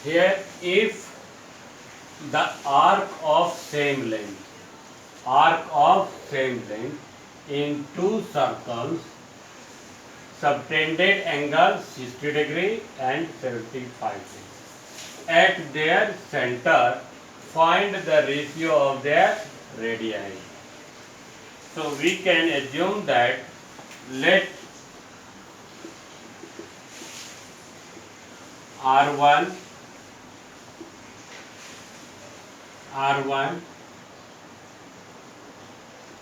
Here, if the arc of same length in two circles, subtended angle 60 degree and 75 degree. At their center, find the ratio of their radii. So we can assume that let R1, R1,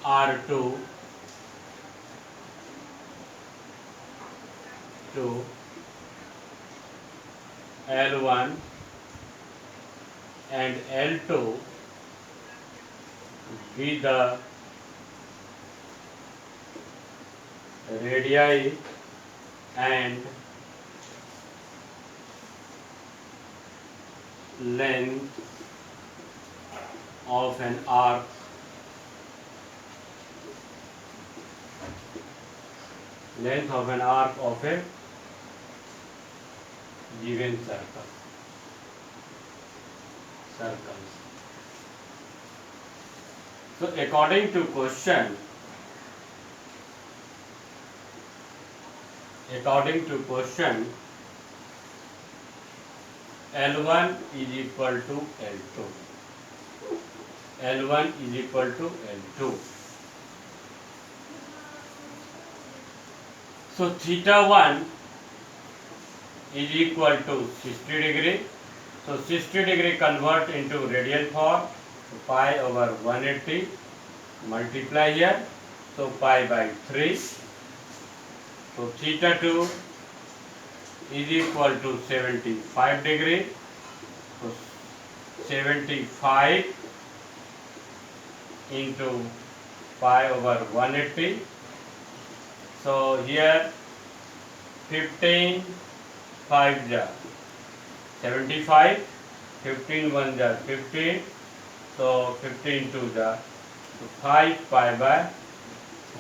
R2 to L1 and L2 be the radii and length of an arc of a given circles. So according to question, L1 is equal to L2. L1 is equal to L2. So theta 1 is equal to 60 degree. So 60 degree convert into radian form. So pi over 180 multiply here. So pi by 3. So theta 2 is equal to 75 degree. So 75 into pi over 180. So here 15 5 ja 75, 15 1 ja 15, so 15 2 ja, so 5 pi by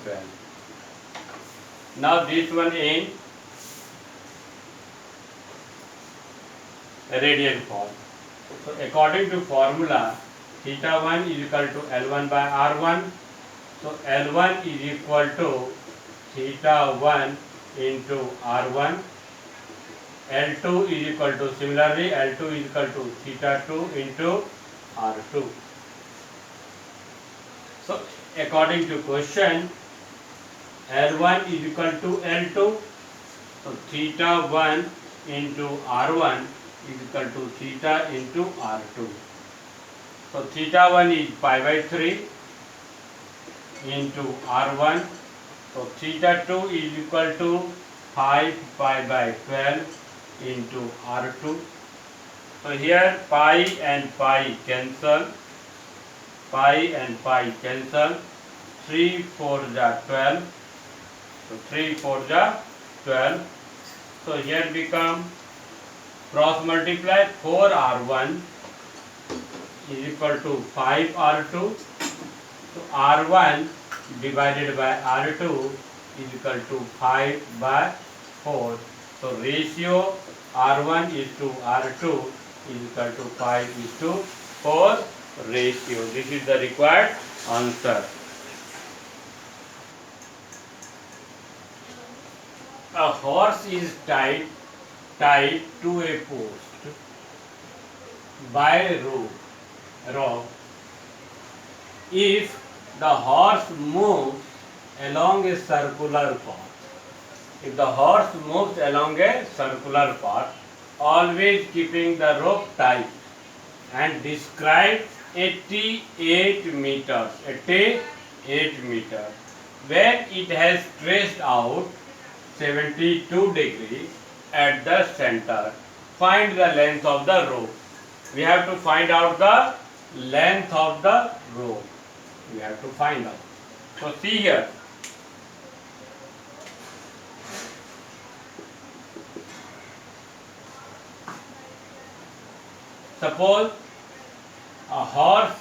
12. Now this one in radian form. So according to formula, theta 1 is equal to L1 by R1. So L1 is equal to theta 1 into R1. L2 is equal to, similarly L2 is equal to theta 2 into R2. So according to question, L1 is equal to L2. So theta 1 into R1 is equal to theta into R2. So theta 1 is pi by 3 into R1. So theta 2 is equal to 5 pi by 12 into R2. So here pi and pi cancel. 3 4 ja 12. So 3 4 ja 12. So here become cross multiply 4 R1 is equal to 5 R2. So R1 divided by R2 is equal to 5 by 4. So ratio R1 is to R2 is equal to 5 is to 4 ratio. This is the required answer. A horse is tied to a post by a rope. If the horse moves along a circular path, always keeping the rope tight, and describe 88 meters, when it has stretched out 72 degrees at the center, find the length of the rope. We have to find out the length of the rope. We have to find out. So see here. Suppose a horse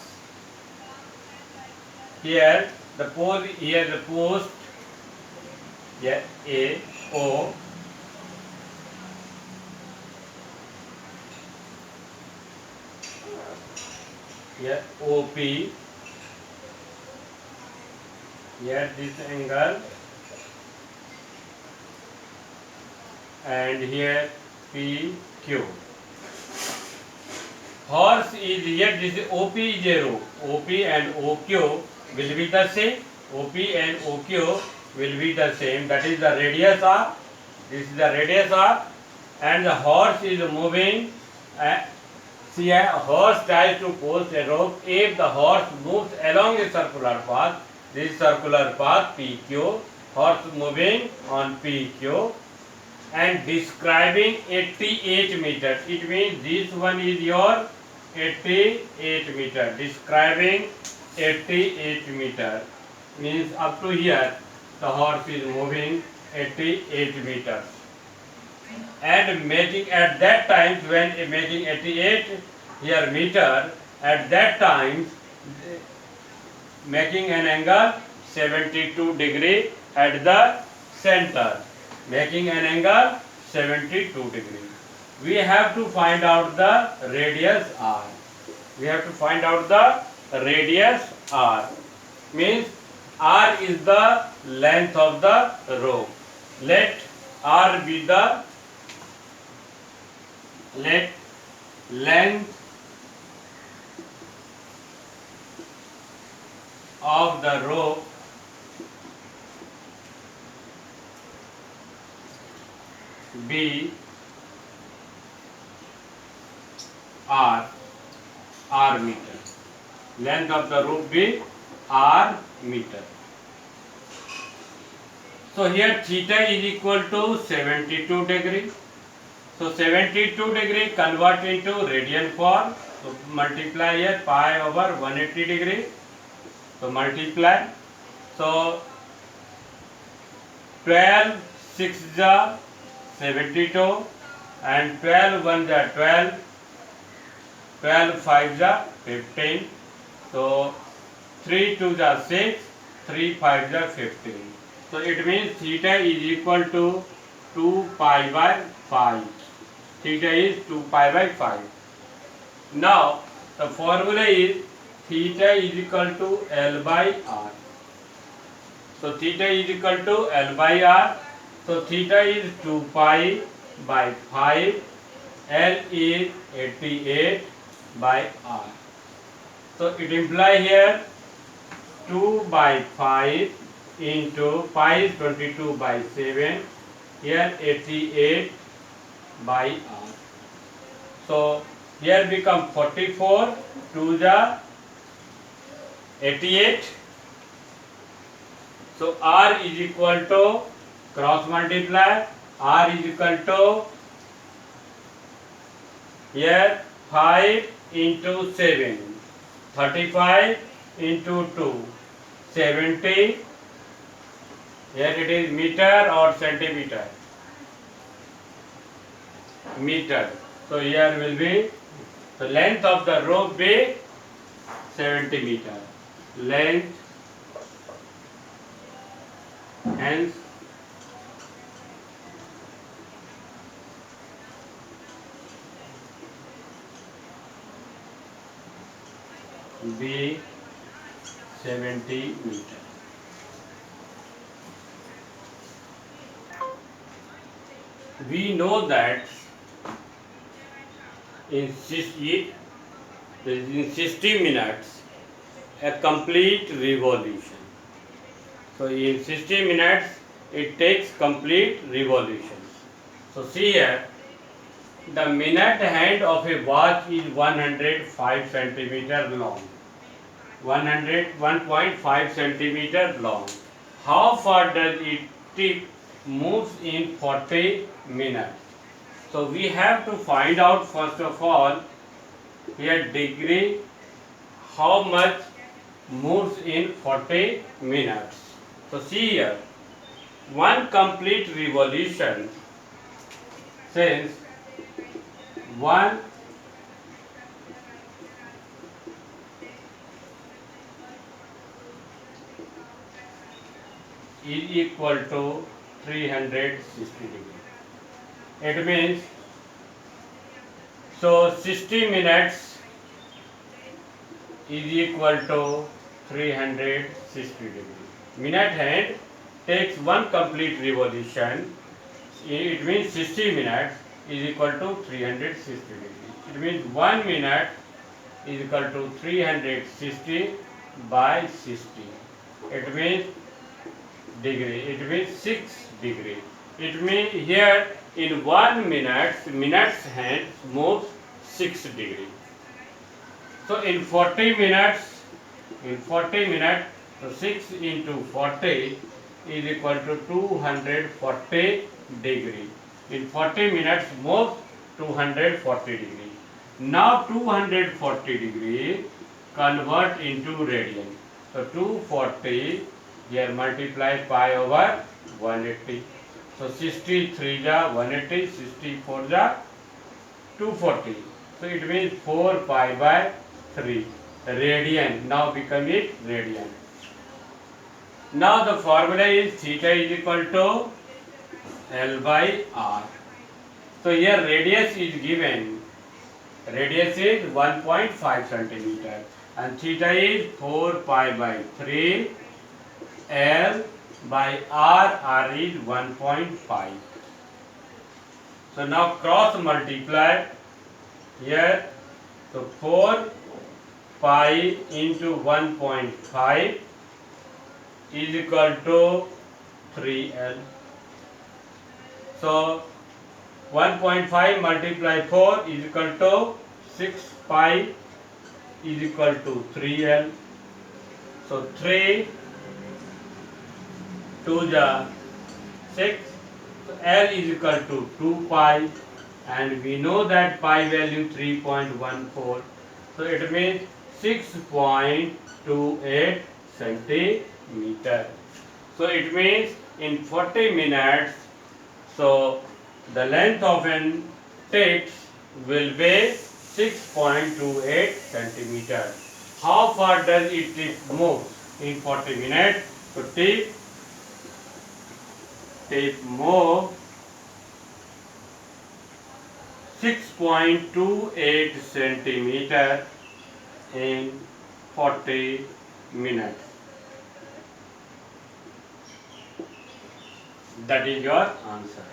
here, the post here A O, here OP, here this angle, and here PQ. Horse is here, this is OP is a rope. OP and OQ will be the same. OP and OQ will be the same. That is the radius R. This is the radius R, and the horse is moving. See, a horse tries to pull a rope. If the horse moves along a circular path, this circular path PQ, horse moving on PQ, and describing 88 meters. It means this one is your 88 meter. Describing 88 meter means up to here the horse is moving 88 meters. And making at that time, when making 88 here meter, at that time making an angle 72 degree at the center, making an angle 72 degree. We have to find out the radius R. We have to find out the radius R. Means R is the length of the rope. Let R be the length of the rope be R meter. Length of the rope be R meter. So here theta is equal to 72 degree. So 72 degree convert into radian form. So multiply here pi over 180 degree. So multiply. So 12 6 is 72 and 12 1 is 12. 12 5 is 15. So 3 2 is 6. 3 5 is 15. So it means theta is equal to 2 pi by 5. Theta is 2 pi by 5. Now the formula is theta is equal to L by R. So theta is equal to L by R. So theta is 2 pi by 5. L is 88 by R. So it implies here 2 by 5 into pi is 22 by 7. Here 88 by R. So here become 44, 2 is 88. So R is equal to, cross multiply, R is equal to here 5 into 7, 35 into 2, 70. Here it is meter or centimeter? Meter. So here will be the length of the rope be 70 meter. Length, hence be 70 meter. We know that in 60 minutes a complete revolution. So in 60 minutes it takes complete revolution. So see here, the minute hand of a watch is 105 centimeter long. 1.5 centimeter long. How far does it take? Moves in 40 minutes. So we have to find out first of all here degree, how much moves in 40 minutes. So see here, one complete revolution, since one is equal to 360 degree. It means, so 60 minutes is equal to 360 degree. Minute hand takes one complete revolution. It means 60 minutes is equal to 360 degree. It means 1 minute is equal to 360 by 60. It means degree. It means 6 degree. It means here in 1 minute, minute's hand moves 6 degree. So in 40 minutes, so 6 into 40 is equal to 240 degree. In 40 minutes moves 240 degree. Now 240 degree convert into radian. So 240 here multiply pi over 180. So 63 ja 180, 64 ja 240. So it means 4 pi by 3. Radian now become it radian. Now the formula is theta is equal to L by R. So here radius is given. Radius is 1.5 centimeter and theta is 4 pi by 3. L by R, R is 1.5. So now cross multiply here. So 4 pi into 1.5 is equal to 3L. So 1.5 multiply 4 is equal to 6 pi is equal to 3L. So 3 2 ja 6. So L is equal to 2 pi and we know that pi value 3.14. So it means 6.28 centimeter. So it means in 40 minutes, so the length of an text will be 6.28 centimeter. How far does it move in 40 minutes? So tip move 6.28 centimeter in 40 minutes. That is your answer.